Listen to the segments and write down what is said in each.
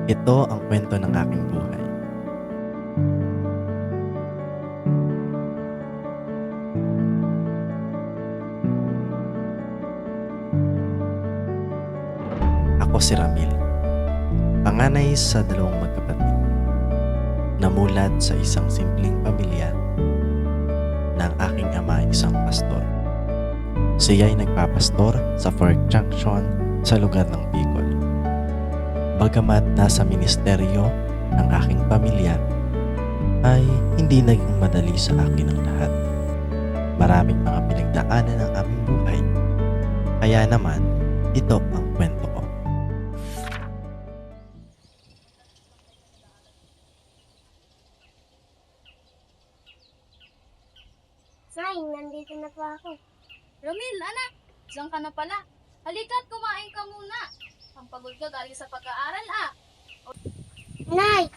Ito ang kwento ng aking buhay. Ako si Ramil, panganay sa dalawang magkapatid. Namulat sa isang simpleng pamilya na ang aking ama ay isang pastor. Siya ay nagpapastor sa Fort Junction sa lugar ng Bicol. Bagamat nasa ministeryo ang aking pamilya, ay hindi naging madali sa akin ang lahat. Maraming mga pinagdaanan ng aming buhay. Kaya naman, ito ang kwento ko. Sayang, nandito na po ako. Romil, anak, diyan ka na pala. Halika't kumain ka muna. Ang pagod ka galing sa pag-aaral, ah. Nay,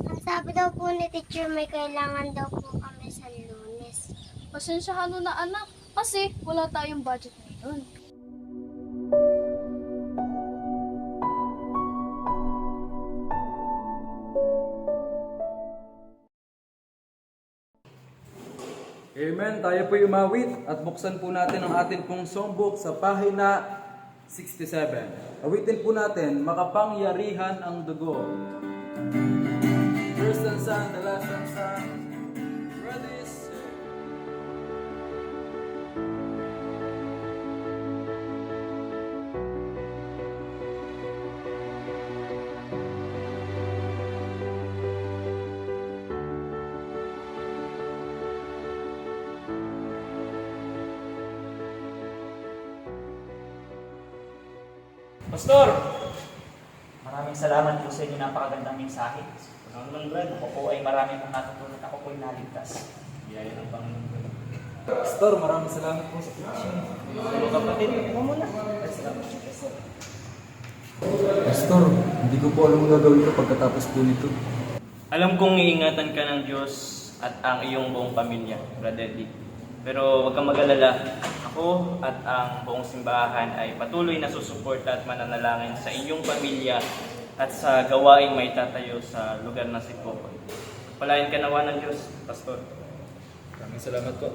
ang sabi daw po ni teacher, may kailangan daw po kami sa Lunes. Pasensyahan mo na, anak, kasi wala tayong budget ngayon. Amen. Tayo po'y umawit at buksan po natin ang atin pong songbook sa pahina 67. Awitin po natin, Makapangyarihan ang Dugo. First and son, the last and son. Ready, set. Pastor! Maraming salamat po sa inyo, napakagandang mensahe. Ano naman, Brad? Ako po ay marami pong natutunan. Ako po ay naligtas. Biyaya ng Panginoon. Pastor, maraming salamat po sa teaching. Mga kapatid, mo muna. Salamat po, Pastor. Pastor, hindi ko po alam ang gagawin ko pagkatapos po nito. Alam kong iingatan ka ng Diyos at ang iyong buong pamilya, Brother Dick. Pero huwag kang mag-alala. Ako at ang buong simbahan ay patuloy na susuporta at mananalangin sa inyong pamilya at sa gawaing may tatayo sa lugar ng Sipogon. Palayan ka nawa ng Diyos, Pastor. Maraming salamat po.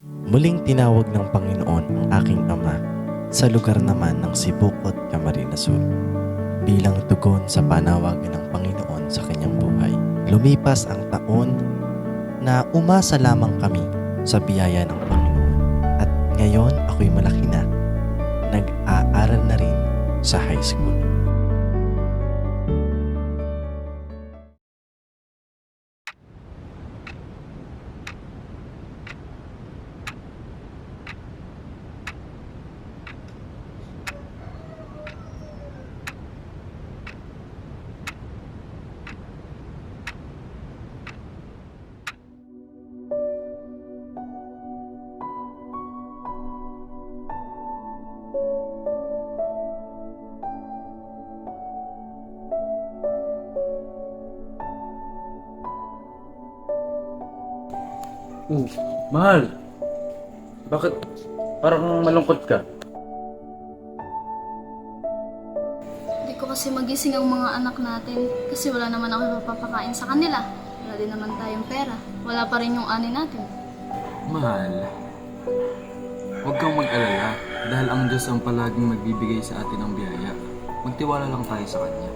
Muling tinawag ng Panginoon ang aking ama sa lugar naman ng Sibukot, Camarines Sur bilang tugon sa panawagan ng Panginoon sa kanyang buhay. Lumipas ang taon na umasa lamang kami sa biyaya ng Panginoon. At ngayon ako'y malaki na. Nag-aaral na rin sa high school. Mahal. Bakit parang malungkot ka? Hindi ko kasi magising ang mga anak natin kasi wala naman ako mapapakain sa kanila. Wala din naman tayong pera. Wala pa rin yung ani natin. Mahal, huwag kang mag-alala dahil ang Diyos ang palaging magbibigay sa atin ng biyaya. Magtiwala lang tayo sa Kanya.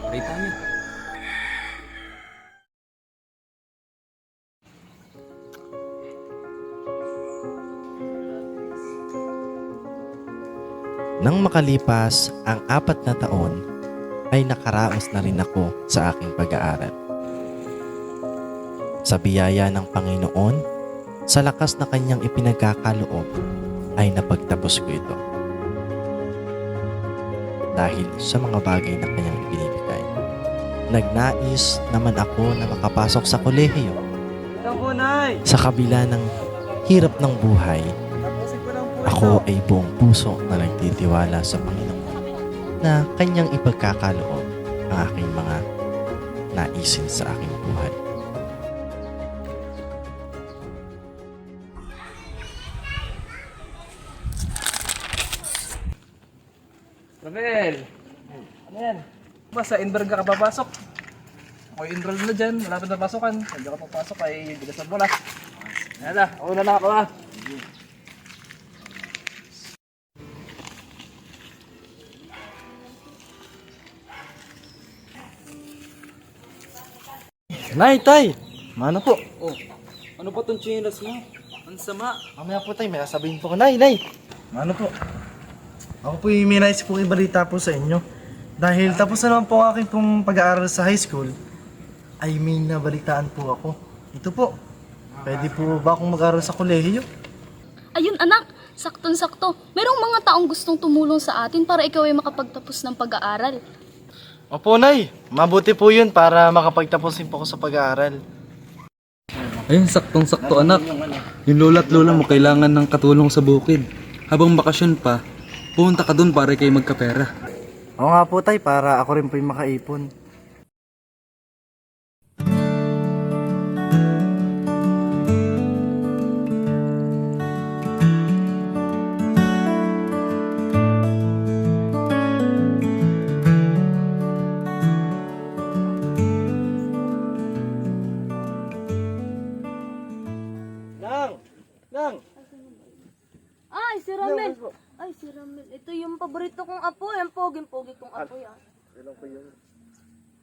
Pray tayo. Nang makalipas ang 4 na taon, ay nakaraos na rin ako sa aking pag-aaral. Sa biyaya ng Panginoon, sa lakas na kanyang ipinagkakaloob, ay napagtapos ko ito. Dahil sa mga bagay na kanyang ibinibigay. Nagnais naman ako na makapasok sa kolehiyo. Sa kabila ng hirap ng buhay, ako ay buong puso na nagtitiwala sa Panginoon na kanyang ipagkakaloob ang aking mga naisin sa aking buhay. Ramel! Ano yan? pa, sa Enverga ka papasok. Ako enroll na dyan, malapit na pasukan. Hindi ka papasok ay bigasan mo na. Ayan na, ako na ako na. Nay, tay! Mano po? Oh, ano ba tong chinas mo? Ang sama. Mamaya po tay, may sasabihin po ko. Nay, nay! Ano po? Ako po yung may nais pong ibalita po sa inyo. Dahil tapos na naman po ang aking pong pag-aaral sa high school, ay may nabalitaan po ako. Ito po, pwede po ba akong mag-aaral sa kolehiyo? Ayun anak, saktong-sakto. Merong mga taong gustong tumulong sa atin para ikaw ay makapagtapos ng pag-aaral. Opo, Nay. Mabuti po yun para makapagtapos din po ako sa pag-aaral. Ayun, saktong-sakto anak. Yung lola at lola mo kailangan ng katulong sa bukid. Habang bakasyon pa, pumunta ka doon para kayo magkapera. Oo nga po, Tay, para ako rin po yung makaipon. Ay, si Ramel. Ay, si Ramel. Ito yung paborito kong apo. Yung pogi kong apo yan.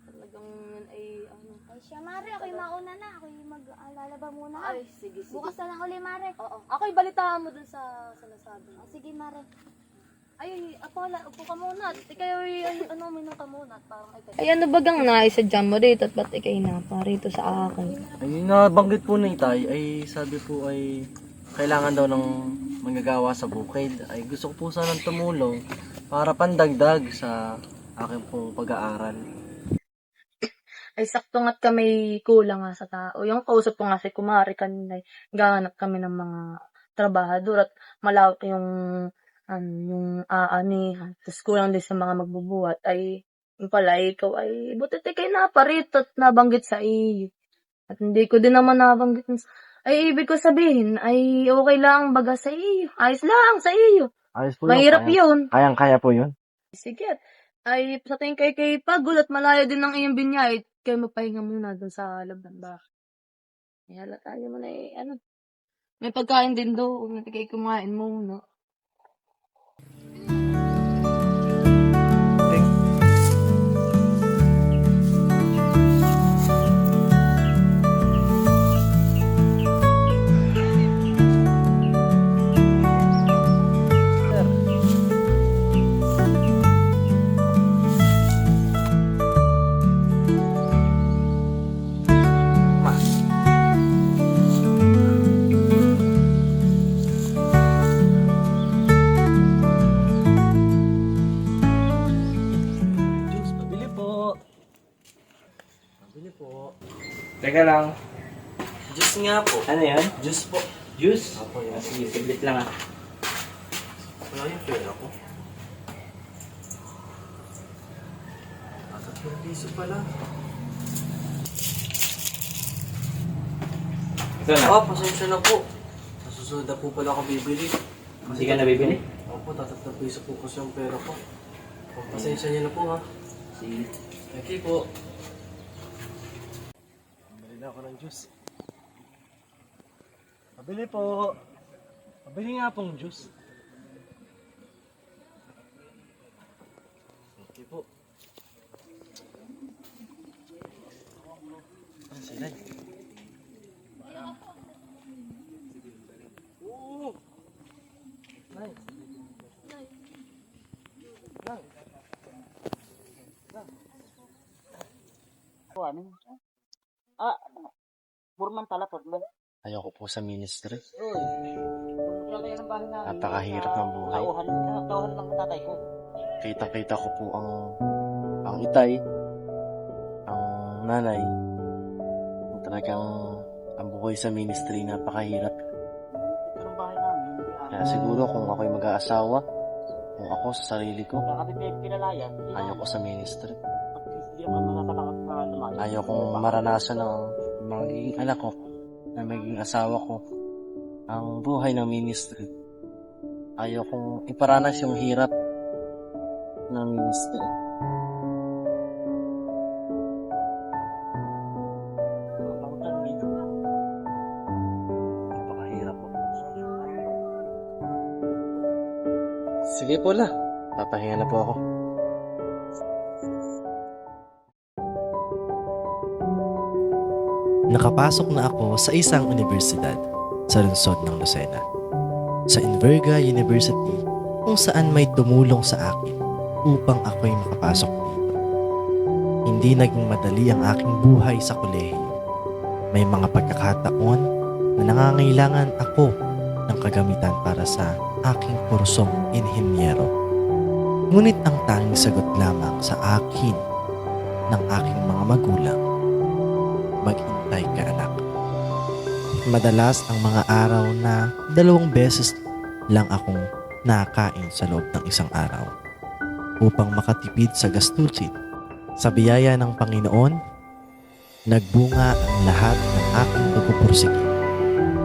Talagang yan ay ano. Ay siya, Mare, ako'y mauna na. Ako'y mag-lalaba muna. Ha? Ay, sige. Bukas na lang uli, Mare. Oo. Ako'y balitaan mo dun sa nasabi. Sige, Mare. Ay, apo, upo ka muna. At ikaw ay ano, minum ka muna. At parang ay ano bagang naisadya mo rito at ba't ikay na parito sa akin? Ay, nabanggit po na Itay, ay sabi po ay kailangan daw ng manggagawa sa bukid. Ay gusto ko po sanang tumulong para pandagdag sa aking pong pag-aaral. Ay, sakto nga't kami kulang nga sa tao. Yung kausap ko nga si Kumari kanina, gahanap kami ng mga trabahador at malawak yung aanihan. Tapos kulang din sa mga magbubuhat. Ay, yung pala, ikaw ay, buti kay naparito at nabanggit sa iyo. At hindi ko din naman nabanggit. Ay, ibig ko sabihin, ay okay lang baga sa iyo. Ayos lang sa iyo. Ayos po Mahirap yun. Kayang-kaya po yun. Sige. Ay, sa tingin kay pagod at malayo din ang iyong binyay, kayo mapahinga muna doon sa loob ng bahay. Kaya tayo muna ano. May pagkain din doon, kayo kumain muna. Juice, pabili po. Pabili po. Teka lang. Juice nga po. Ano yan? Juice po. Juice? Apo yan. Sige, saglit lang ah. Wala yung pera ko. 3 piso pala. Ito na. Pasensya na po. Sa susunod na po pala ako bibili. Hindi ka nabibili? Opo, 3 piso po kasi yung pera ko. Pasensya niyo na po ha. Sige. Thank you po. Bili na ako ng juice. Pabili po. Pabili nga pong juice. Thank you po. Ang silay. Oo. Nice. Ayoko po sa ministry. Napakahirap ng buhay. Kita-kita ko po ang itay, ang nanay. Talagang ang buhay sa ministry napakahirap. Kaya siguro kung ako'y mag-aasawa, kung ako sa sarili ko, ayoko sa ministry. Ayokong maranasan ng magiging anak ko, na magiging asawa ko, ang buhay ng ministry. Ayokong iparanas yung hirap ng ministry. Sige po la, papahinga na po ako. Nakapasok na ako sa isang universidad sa lungsod ng Lucena. Sa Enverga University, kung saan may tumulong sa akin upang ako'y makapasok dito. Hindi naging madali ang aking buhay sa kolehiyo. May mga pagkakataon na nangangailangan ako ng kagamitan para sa aking kursong inhinyero. Ngunit ang tanging sagot lamang sa akin ng aking mga magulang, maghintay ka anak. Madalas ang mga araw na 2 beses lang akong nakakain sa loob ng isang araw upang makatipid sa gastusin. Sa biyaya ng Panginoon, nagbunga ang lahat ng aking pagpupursige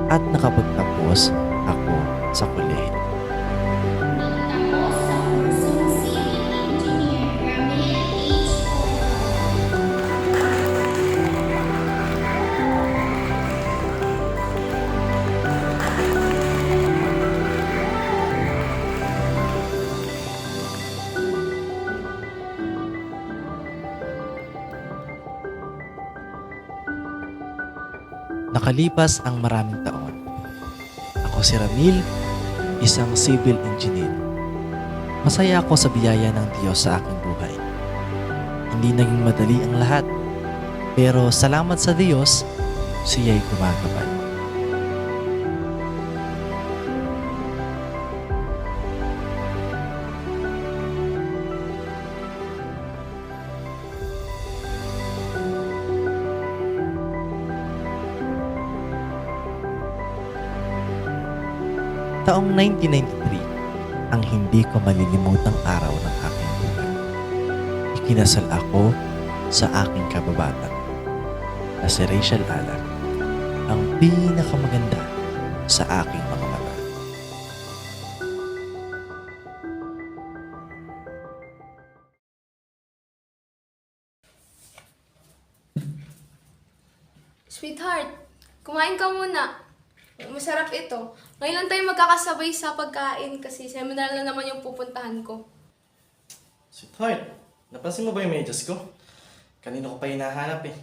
at nakapagtapos ako sa kolehiyo. Nagtapos sa kursong civil engineer, Ramil H. Nakalipas ang maraming taon. Ako si Ramil, isang civil engineer. Masaya ako sa biyaya ng Diyos sa aking buhay. Hindi naging madali ang lahat, pero salamat sa Diyos, siya'y gumagabay. Taong 1993, ang hindi ko malilimutang araw ng aking buhay. Ikinasal ako sa aking kababatan na si Rachel Alan, ang pinakamaganda sa aking mga mata. Sweetheart, kumain ka muna. Masarap ito. Ngayon lang tayo magkakasabay sa pagkain kasi seminar lang naman yung pupuntahan ko. Sweetheart, napansin mo ba yung medyas ko? Kanino ko pa hinahanap eh.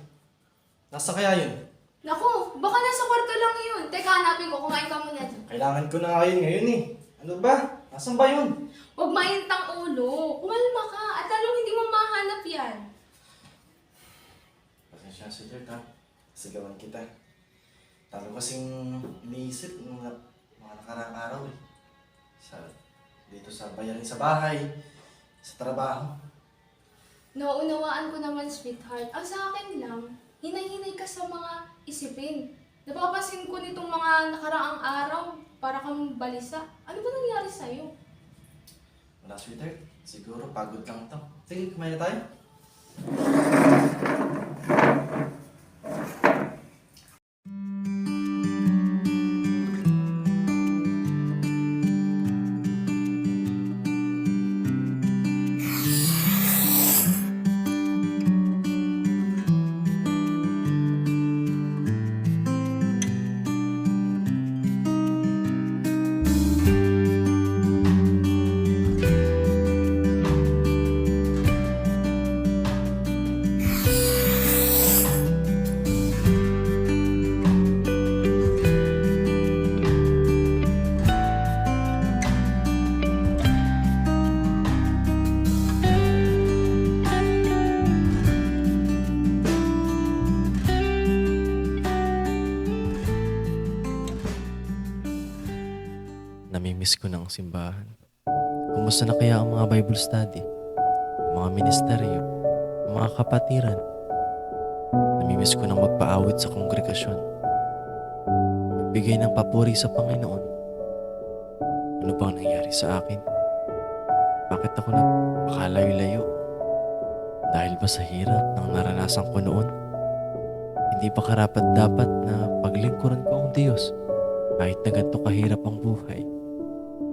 Nasa kaya yun? Naku, baka nasa kwarto lang yun. Teka, hanapin ko. Kumain ka muna dyan. Kailangan ko na ngayon eh. Ano ba? Nasaan ba yun? Huwag mainit ang ulo. Kumalma ka. At lalong hindi mo mahanap yan. Pasensya, sweetheart ha. Sigawan kita. Talo kasing iniisip ng mga nakaraang araw eh. Dito sa bayarin sa bahay, sa trabaho. Nauunawaan ko naman, sweetheart. Ang sa akin lang, hinay-hinay ka sa mga isipin. Napapansin ko nitong mga nakaraang araw, para kang balisa. Ano ba nangyari sa'yo? Wala, sweetheart. Siguro pagod lang to. Sige, kumain na tayo. Namimiss ko ng simbahan. Kumusta na kaya ang mga Bible study? Ang mga ministeryo? Ang mga kapatiran? Namimiss ko ng magpaawit sa kongregasyon. Magbigay ng papuri sa Panginoon. Ano bang nangyari sa akin? Bakit ako nagpakalayo-layo? Dahil ba sa hirap ng naranasan ko noon? Hindi ba karapat-dapat na paglingkuran ko ang Diyos kahit na ganito kahirap ang buhay?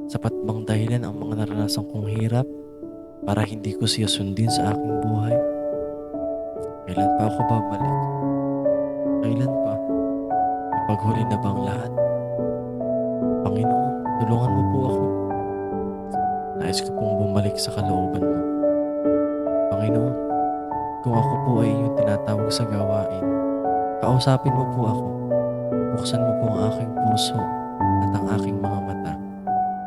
Sapat bang dahilan ang mga naranasan kong hirap para hindi ko siya sundin sa aking buhay? Kailan pa ako babalik? Kailan pa? Ipaghuli na ba ang lahat? Panginoon, tulungan mo po ako. nais ko pong bumalik sa kalooban mo. Panginoon, kung ako po ay iyong tinatawag sa gawain, kausapin mo po ako. Buksan mo po ang aking puso at ang aking mga mata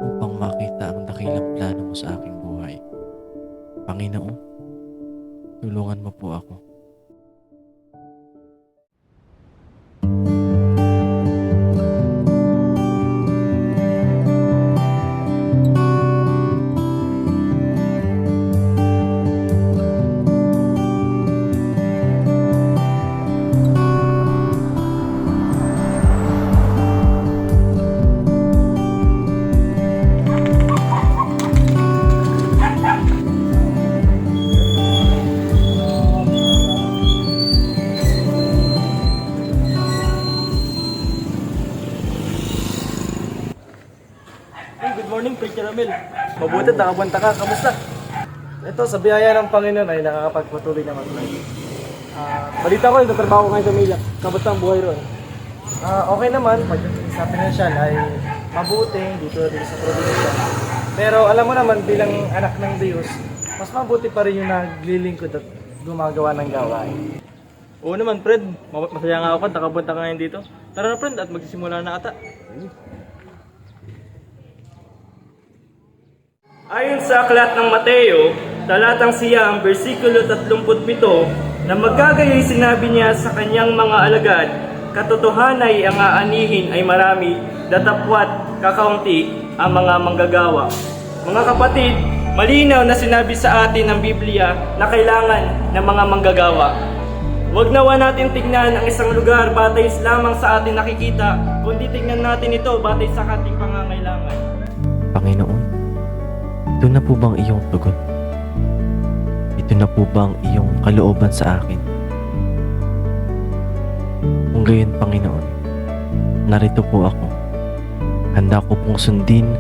upang makita ang dakilang plano mo sa aking buhay. Panginoon, tulungan mo po ako. Good morning, Preacher Ramil. Mabuti, nakabanta ka. Kamusta? Ito, sa biyaya ng Panginoon ay nakakapagpatuloy naman tayo. Balita ko, nagtatrabaho ko ngayon sa Mila. Kamusta ang buhay ron? Okay naman, pagdating sa pinansyal ay mabuti dito sa probinsya. Pero alam mo naman, bilang anak ng Diyos, mas mabuti pa rin yung naglilingkod at gumagawa ng gawain. Oo naman, Fred. Masaya nga ako at nakapunta ka ngayon dito. Tara na, Fred, at magsisimula na ata. Ayon sa aklat ng Mateo, talatang siyam, versikulo 37, na magkagayoy sinabi niya sa kanyang mga alagad, katotohanay ang aanihin ay marami, datapwat kakaunti ang mga manggagawa. Mga kapatid, malinaw na sinabi sa atin ng Biblia na kailangan ng mga manggagawa. Huwag nawa natin tignan ang isang lugar batay lamang sa ating nakikita, kundi tignan natin ito batay sa ating pangangailangan. Panginoon, ito na po bang iyong tugon? Ito na po bang iyong kalooban sa akin? Kung gayon, Panginoon, narito po ako. Handa ko pong sundin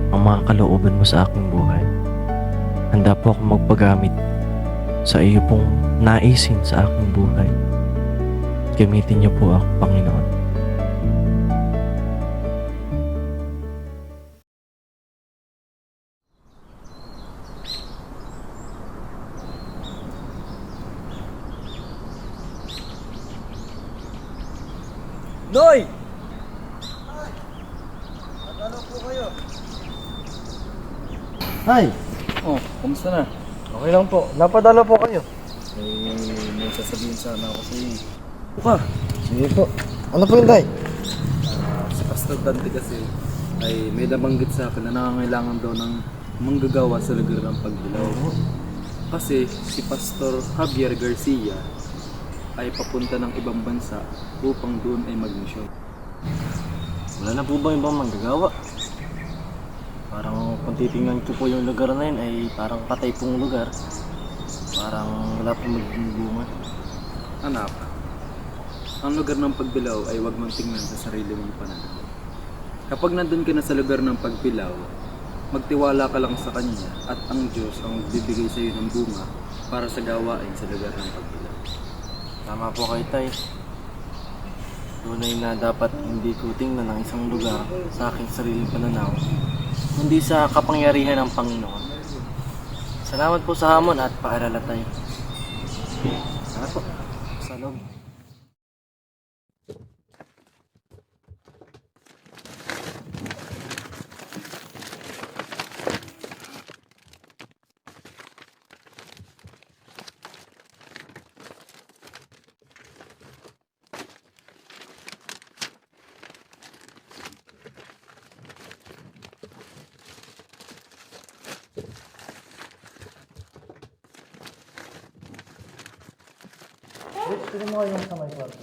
ang mga kalooban mo sa aking buhay. Handa po ako magpagamit sa iyo pong naisin sa aking buhay. Gamitin niyo po ako, Panginoon. Noy! Ano po kayo? Hi! Oh, kamusta na? Okay lang po. Napadala po kayo. May sasabihin sana ako sa iyo. Buka. Sige po. Ano po yun, Day? Si Pastor Dante kasi ay may nabanggit sa akin na nangangailangan daw ng manggagawa sa lugar ng pagdilaw. Kasi si Pastor Javier Garcia ay papunta ng ibang bansa upang doon ay magmisyon. Wala na po ba ibang manggagawa? Parang kung titingnan ko po yung lugar na yun ay parang patay pong lugar. Parang wala pong magiging bunga. Anak, ang lugar ng pagbilaw ay huwag mong tingnan sa sarili mong pananaw. Kapag nandun ka na sa lugar ng pagbilaw, magtiwala ka lang sa Kanya at ang Diyos ang bibigay sa iyo ng bunga para sa gawain sa lugar ng pagbilaw. Tama po kayo, Tay. Tunay na dapat hindi ko tingnan ang isang lugar sa aking sariling pananaw, kundi sa kapangyarihan ng Panginoon. Salamat po sa hamon at paalala, Tay. Salamat po. Sa loob. Pwede mo yung sa may kwarto.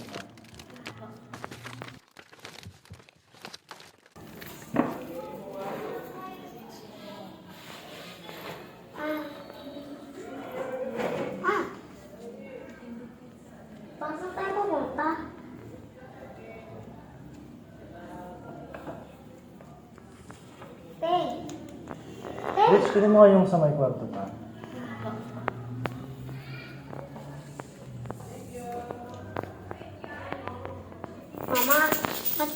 Pasok tayo pumunta. Rich, pwede mo yung sa may kwarto pa. Mama, ba't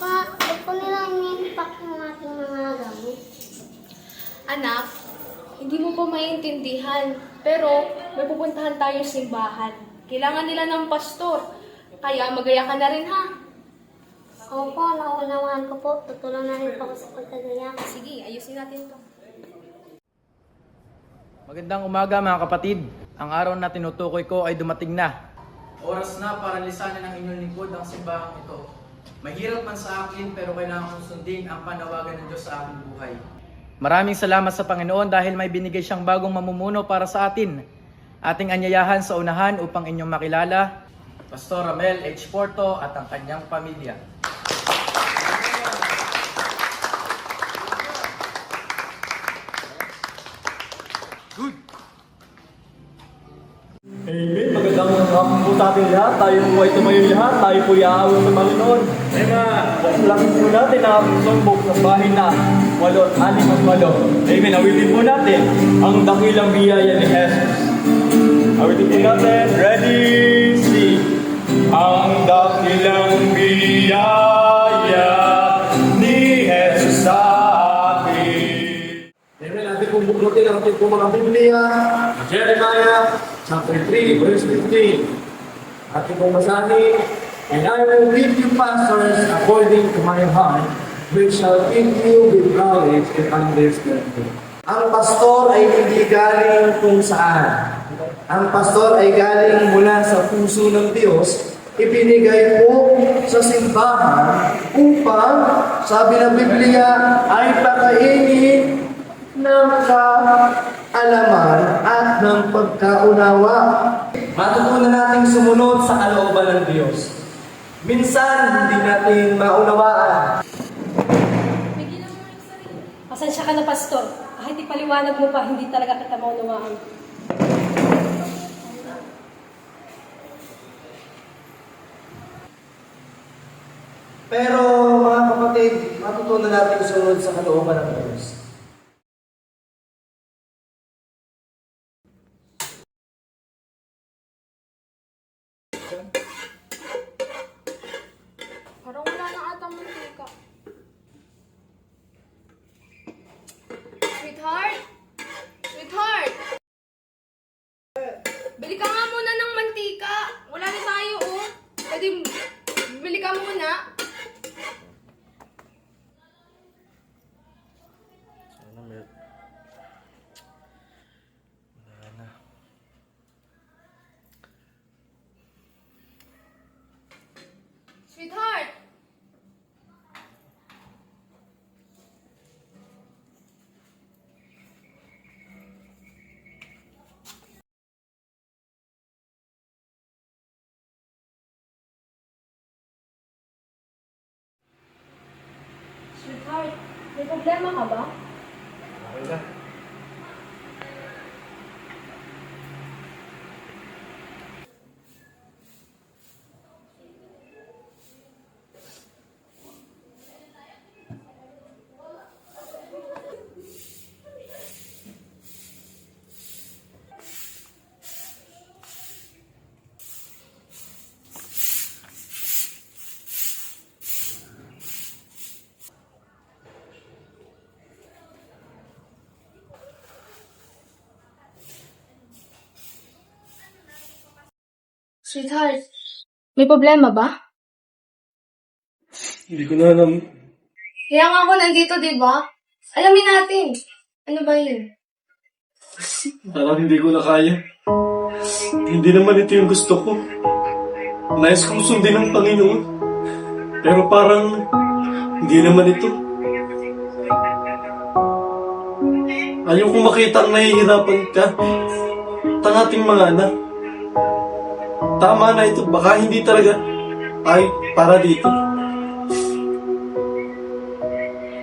po nila ini-pack yung ating mga gamit? Anak, po maintindihan. Pero may pupuntahan tayo simbahan. Kailangan nila ng pastor. Kaya magaya ka na rin ha. Opo, naunawaan ko po. Tutulong na rin po ako sa pagkagaya. Sige, ayusin natin to. Magandang umaga mga kapatid. Ang araw na tinutukoy ko ay dumating na. Oras na para lisanin ng inyong lingkod ang simbahang ito. Mahirap man sa akin pero kailangan kong sundin ang panawagan ng Diyos sa aking buhay. Maraming salamat sa Panginoon dahil may binigay siyang bagong mamumuno para sa atin. Ating anyayahan sa unahan upang inyong makilala, Pastor Ramel H. Porto at ang kanyang pamilya. Amen. Magandang hapon po sa ating lahat. Tayo po ay tumayo lahat. Tayo po iaawin sa Panginoon. Amen. Pasalangin po natin ang songbook sa bahay na 8-8. Amen. Awitin po natin ang dakilang biyaya ni Jesus. Awitin po natin. Ready, sing. Ang dakilang biyaya ni Jesus sa akin. Amen. Natin pong buklutin ang ating pong mga Biblia. Jeremiah chapter 3, verse 15. Ating pong basahin. And I will give you pastors according to my heart, which shall give you with knowledge and understanding. Ang pastor ay hindi galing kung saan. Ang pastor ay galing mula sa puso ng Diyos. Ibinigay po sa simbahan upang, sabi ng Biblia, ay pakainin ng kaalaman at ng pagkaunawa. Matutunan nating sumunod sa kalooban ng Diyos. Minsan, hindi natin maunawaan. Pasensya ka na, Pastor. Kahit ipaliwanag mo pa, hindi talaga kita maunawaan. Pero mga kapatid, matutunan natin sumunod sa kalooban ng Diyos. Parang wala na atang mantika. Sweetheart? Sweetheart? Bili ka nga muna ng mantika. Wala na tayo, oh. Pwede, bili ka muna. Sweetheart! Sweetheart, may problema ka ba? Okay na. Sweetheart, may problema ba? Hindi ko na alam. Kaya nga ako nandito, di ba? Alamin natin. Ano ba yun? Parang hindi ko na kaya. Hindi naman ito yung gusto ko. Nais kong sundin ng Panginoon. Pero parang hindi naman ito. Ayaw kong makita ang nahihirapan ka. At ating mga anak. Tama na ito. Baka hindi talaga ay para dito.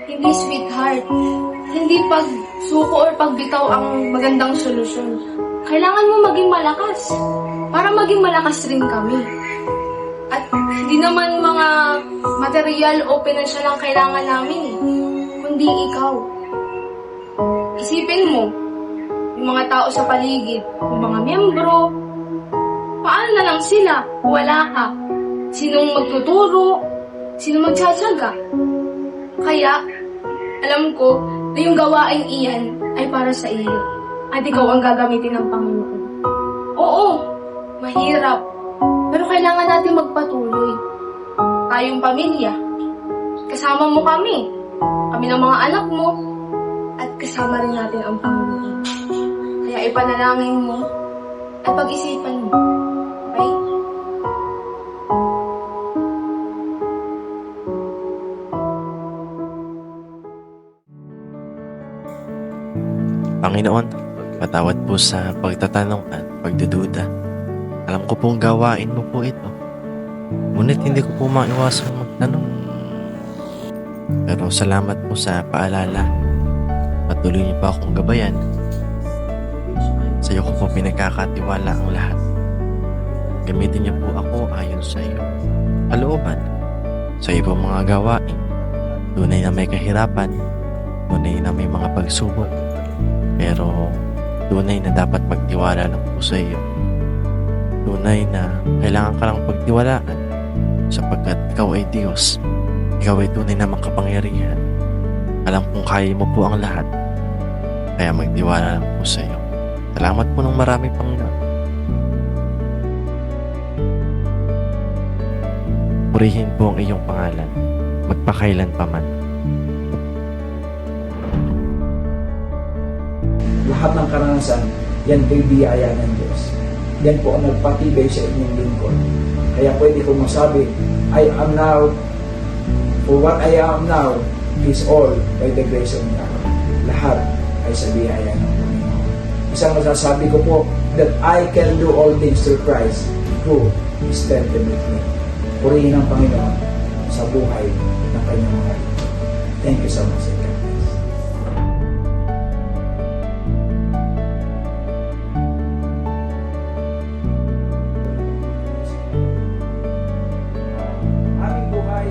Hindi, sweetheart. Hindi pagsuko or pagbitaw ang magandang solusyon. Kailangan mo maging malakas. Para maging malakas rin kami. At hindi naman mga material o pinansyal ang kailangan namin eh. Kundi ikaw. Isipin mo, yung mga tao sa paligid, yung mga miyembro, paano na lang sila? Wala ka. Sinong magtuturo? Sinong magtsatsaga? Kaya, alam ko na yung gawain iyan ay para sa iyo. at ikaw ang gagamitin ng Panginoon. Oo, mahirap. Pero kailangan natin magpatuloy. Tayong pamilya. Kasama mo kami. Kami ng mga anak mo. At kasama rin natin ang Panginoon. Kaya ipanalangin mo at pag-isipan mo. Okay? Panginoon, patawad po sa pagtatanong at pagdududa. Alam ko pong gawain mo po ito. Ngunit hindi ko po maiwasang magtanong. Pero salamat po sa paalala. Patuloy niyo pa akong gabayan. Sa iyo ko po pinagkakatiwala ang lahat. Gamitin niyo po ako ayon sa iyo. Kalooban, sa iyo po mga gawain. Tunay na may kahirapan. Tunay na may mga pagsubok. Pero tunay na dapat magtiwala lang po sa iyo. Tunay na kailangan ka lang pagtiwalaan sapagkat ikaw ay Diyos. Ikaw ay tunay na makapangyarihan. Alam kong kaya mo po ang lahat. Kaya magtiwala lang po sa iyo. Salamat po ng marami, Panginoon. Purihin po ang iyong pangalan, magpakailan pa man. Lahat ng karanasan, yan po'y biyaya ng Diyos. Yan po ang nagpatibay sa inyong lingkod. Kaya pwede kong masabi, I am now, for what I am now, is all by the grace of God. Lahat ay sa biyaya ng Panginoon. Isang masasabi ko po, that I can do all things through Christ, who strengthened me. Purihin ang Panginoon sa buhay ng kanyang mga ito. Thank you so much. Aming buhay